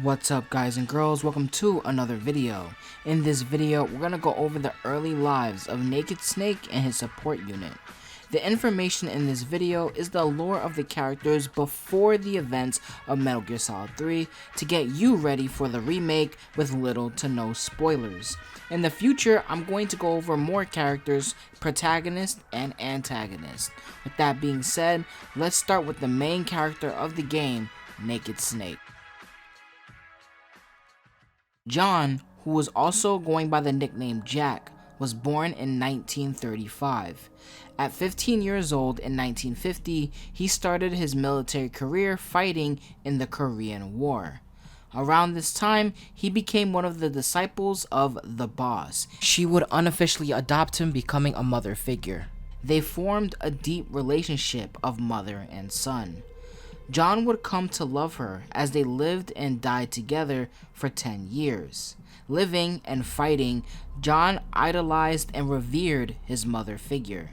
What's up guys and girls, welcome to another video. In this video, we're going to go over the early lives of Naked Snake and his support unit. The information in this video is the lore of the characters before the events of Metal Gear Solid 3 to get you ready for the remake with little to no spoilers. In the future, I'm going to go over more characters, protagonists, and antagonists. With that being said, let's start with the main character of the game, Naked Snake. John, who was also going by the nickname Jack, was born in 1935. At 15 years old in 1950, he started his military career fighting in the Korean War. Around this time, he became one of the disciples of the boss. She would unofficially adopt him, becoming a mother figure. They formed a deep relationship of mother and son. John would come to love her as they lived and died together for 10 years. Living and fighting, John idolized and revered his mother figure.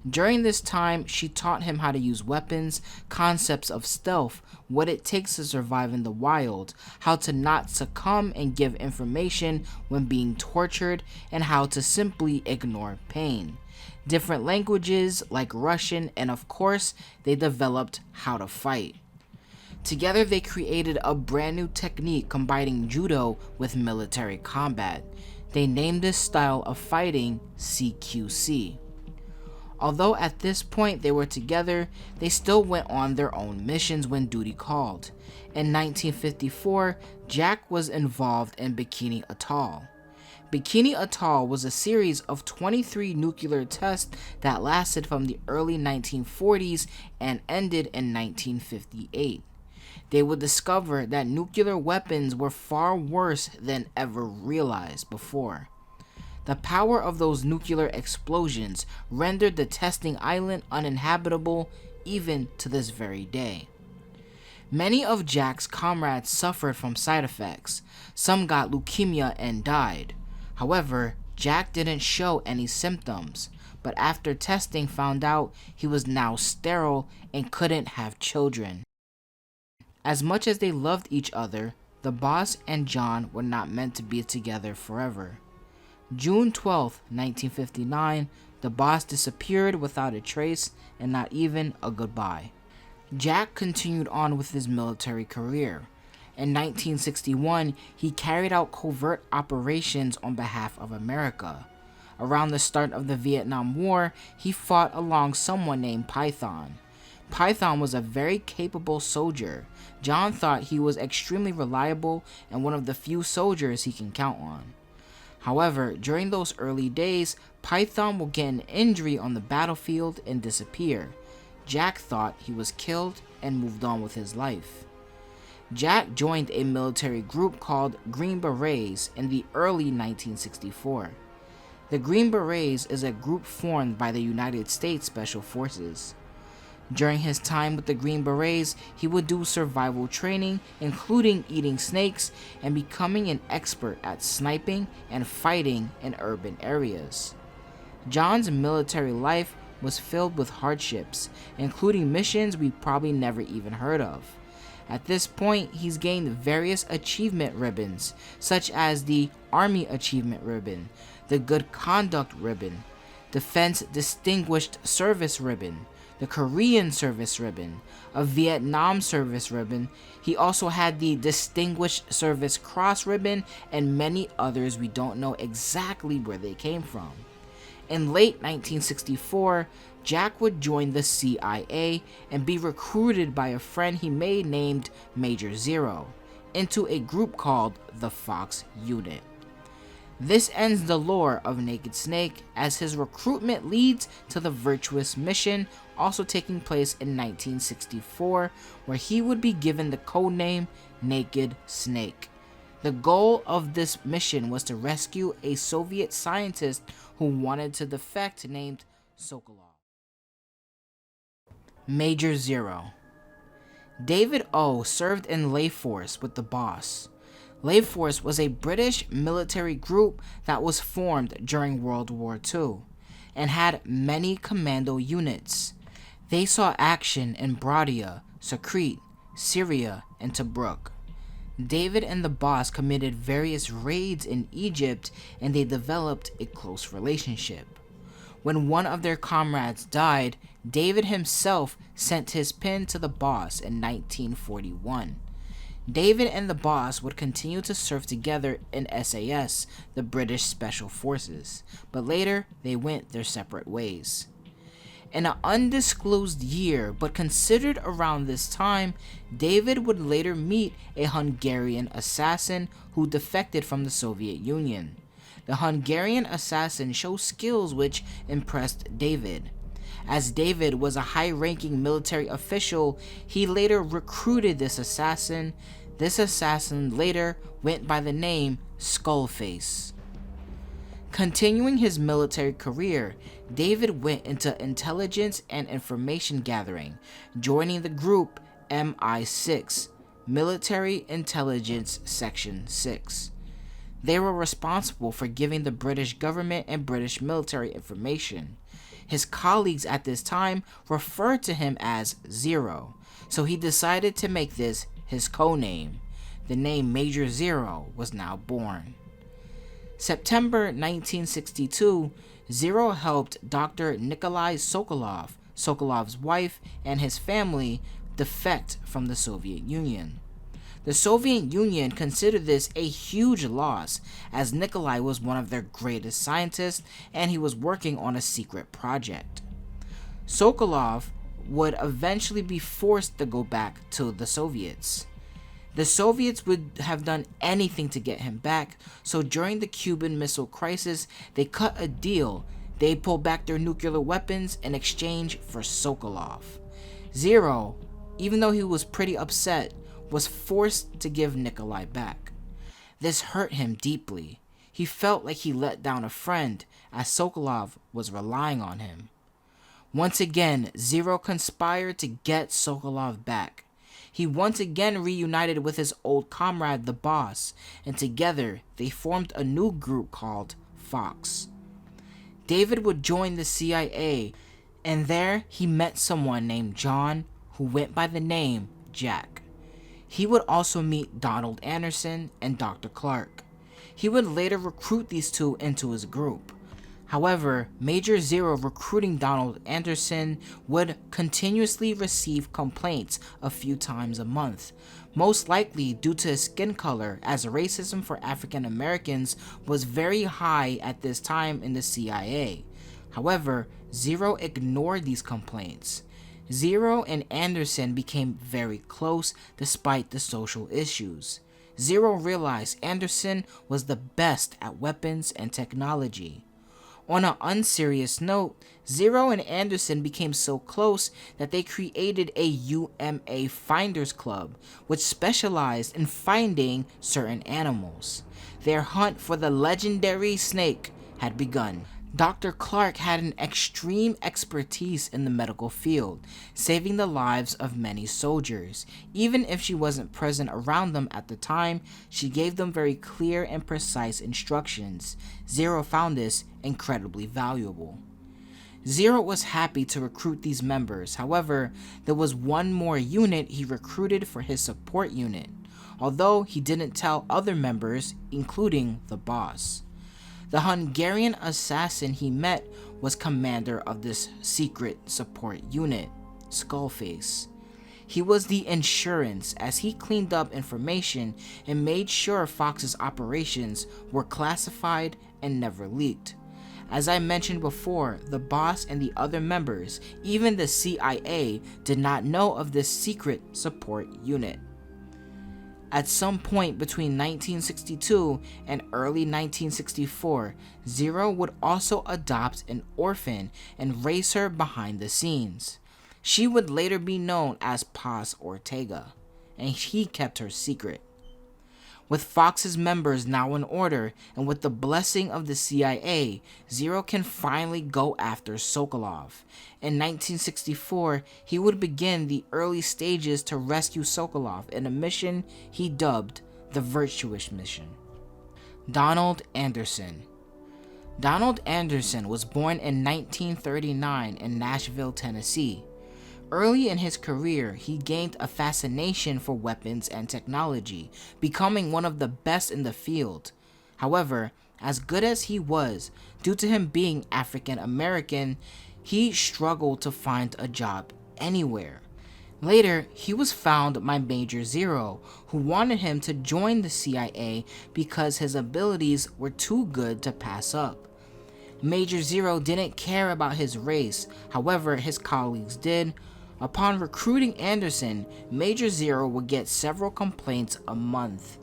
During this time, she taught him how to use weapons, concepts of stealth, what it takes to survive in the wild, how to not succumb and give information when being tortured, and how to simply ignore pain. Different languages like Russian, and of course, they developed how to fight. Together they created a brand new technique combining judo with military combat. They named this style of fighting CQC. Although at this point they were together, they still went on their own missions when duty called. In 1954, Jack was involved in Bikini Atoll. Bikini Atoll was a series of 23 nuclear tests that lasted from the early 1940s and ended in 1958. They would discover that nuclear weapons were far worse than ever realized before. The power of those nuclear explosions rendered the testing island uninhabitable even to this very day. Many of Jack's comrades suffered from side effects. Some got leukemia and died. However, Jack didn't show any symptoms, but after testing found out he was now sterile and couldn't have children. As much as they loved each other, the boss and John were not meant to be together forever. June 12, 1959, the boss disappeared without a trace and not even a goodbye. Jack continued on with his military career. In 1961, he carried out covert operations on behalf of America. Around the start of the Vietnam War, he fought along someone named Python. Python was a very capable soldier. John thought he was extremely reliable and one of the few soldiers he can count on. However, during those early days, Python will get an injury on the battlefield and disappear. Jack thought he was killed and moved on with his life. Jack joined a military group called Green Berets in the early 1964. The Green Berets is a group formed by the United States Special Forces. During his time with the Green Berets, he would do survival training, including eating snakes and becoming an expert at sniping and fighting in urban areas. John's military life was filled with hardships, including missions we probably never even heard of. At this point, he's gained various achievement ribbons, such as the Army Achievement Ribbon, the Good Conduct Ribbon, Defense Distinguished Service Ribbon, the Korean Service Ribbon, a Vietnam Service Ribbon. He also had the Distinguished Service Cross Ribbon, and many others we don't know exactly where they came from. In late 1964, Jack would join the CIA and be recruited by a friend he made named Major Zero into a group called the Fox Unit. This ends the lore of Naked Snake, as his recruitment leads to the Virtuous mission, also taking place in 1964, where he would be given the codename Naked Snake. The goal of this mission was to rescue a Soviet scientist who wanted to defect named Sokolov. Major Zero. David O served in Lay Force with the boss. Lay Force was a British military group that was formed during World War II and had many commando units. They saw action in Bradia, Sakrit, Syria, and Tobruk. David and the boss committed various raids in Egypt, and they developed a close relationship. When one of their comrades died, David himself sent his pin to the boss in 1941. David and the boss would continue to serve together in SAS, the British Special Forces, but later they went their separate ways. In an undisclosed year, but considered around this time, David would later meet a Hungarian assassin who defected from the Soviet Union. The Hungarian assassin showed skills which impressed David. As David was a high-ranking military official, he later recruited this assassin. This assassin later went by the name Skullface. Continuing his military career, David went into intelligence and information gathering, joining the group MI6, Military Intelligence Section 6. They were responsible for giving the British government and British military information. His colleagues at this time referred to him as Zero, so he decided to make this his codename. The name Major Zero was now born. September 1962, Zero helped Dr. Nikolai Sokolov, Sokolov's wife, and his family defect from the Soviet Union. The Soviet Union considered this a huge loss, as Nikolai was one of their greatest scientists and he was working on a secret project. Sokolov would eventually be forced to go back to the Soviets. The Soviets would have done anything to get him back, so during the Cuban Missile Crisis, they cut a deal. They pulled back their nuclear weapons in exchange for Sokolov. Zero, even though he was pretty upset, was forced to give Nikolai back. This hurt him deeply. He felt like he let down a friend, as Sokolov was relying on him. Once again, Zero conspired to get Sokolov back. He once again reunited with his old comrade, the boss, and together they formed a new group called Fox. David would join the CIA, and there he met someone named John who went by the name Jack. He would also meet Donald Anderson and Dr. Clark. He would later recruit these two into his group. However, Major Zero recruiting Donald Anderson would continuously receive complaints a few times a month, most likely due to his skin color, as racism for African Americans was very high at this time in the CIA. However, Zero ignored these complaints. Zero and Anderson became very close despite the social issues. Zero realized Anderson was the best at weapons and technology. On an unserious note, Zero and Anderson became so close that they created a UMA Finders Club, which specialized in finding certain animals. Their hunt for the legendary snake had begun. Dr. Clark had an extreme expertise in the medical field, saving the lives of many soldiers. Even if she wasn't present around them at the time, she gave them very clear and precise instructions. Zero found this incredibly valuable. Zero was happy to recruit these members. However, there was one more unit he recruited for his support unit, although he didn't tell other members, including the boss. The Hungarian assassin he met was commander of this secret support unit, Skullface. He was the insurance, as he cleaned up information and made sure Fox's operations were classified and never leaked. As I mentioned before, the boss and the other members, even the CIA, did not know of this secret support unit. At some point between 1962 and early 1964, Zero would also adopt an orphan and raise her behind the scenes. She would later be known as Paz Ortega, and he kept her secret. With Fox's members now in order, and with the blessing of the CIA, Zero can finally go after Sokolov. In 1964, he would begin the early stages to rescue Sokolov in a mission he dubbed the Virtuous Mission. Donald Anderson. Donald Anderson was born in 1939 in Nashville, Tennessee. Early in his career, he gained a fascination for weapons and technology, becoming one of the best in the field. However, as good as he was, due to him being African American, he struggled to find a job anywhere. Later, he was found by Major Zero, who wanted him to join the CIA because his abilities were too good to pass up. Major Zero didn't care about his race, however, his colleagues did. Upon recruiting Anderson, Major Zero would get several complaints a month.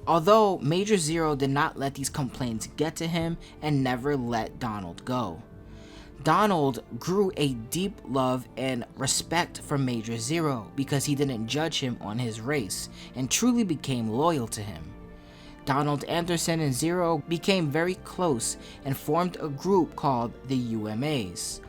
Although Major Zero did not let these complaints get to him and never let Donald go. Donald grew a deep love and respect for Major Zero because he didn't judge him on his race and truly became loyal to him. Donald Anderson and Zero became very close and formed a group called the UMAs.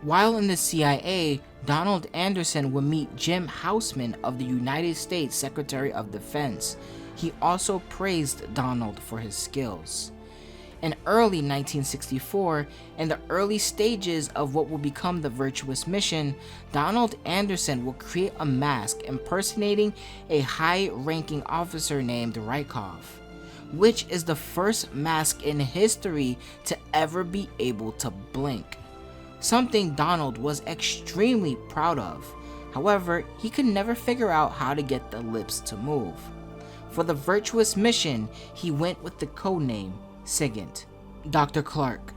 While in the CIA, Donald Anderson would meet Jim Houseman of the United States Secretary of Defense. He also praised Donald for his skills. In early 1964, in the early stages of what will become the Virtuous Mission, Donald Anderson will create a mask impersonating a high-ranking officer named Rykov, which is the first mask in history to ever be able to blink. Something Donald was extremely proud of. However, he could never figure out how to get the lips to move. For the Virtuous Mission, he went with the codename SIGINT. Dr. Clark.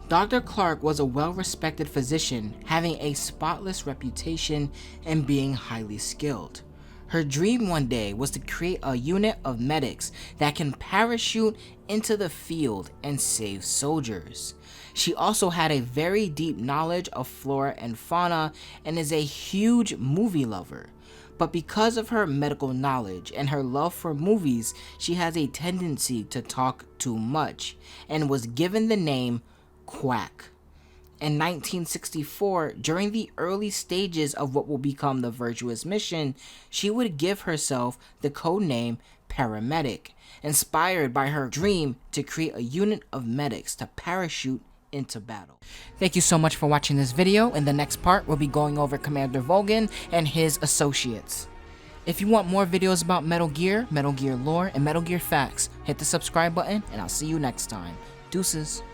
Dr. Clark was a well-respected physician, having a spotless reputation and being highly skilled. Her dream one day was to create a unit of medics that can parachute into the field and save soldiers. She also had a very deep knowledge of flora and fauna and is a huge movie lover. But because of her medical knowledge and her love for movies, she has a tendency to talk too much and was given the name Quack. In 1964, during the early stages of what will become the Virtuous Mission, she would give herself the codename Paramedic, inspired by her dream to create a unit of medics to parachute into battle. Thank you so much for watching this video. In the next part, we'll be going over Commander Vogan and his associates. If you want more videos about Metal Gear lore, and Metal Gear facts, hit the subscribe button, and I'll see you next time. Deuces.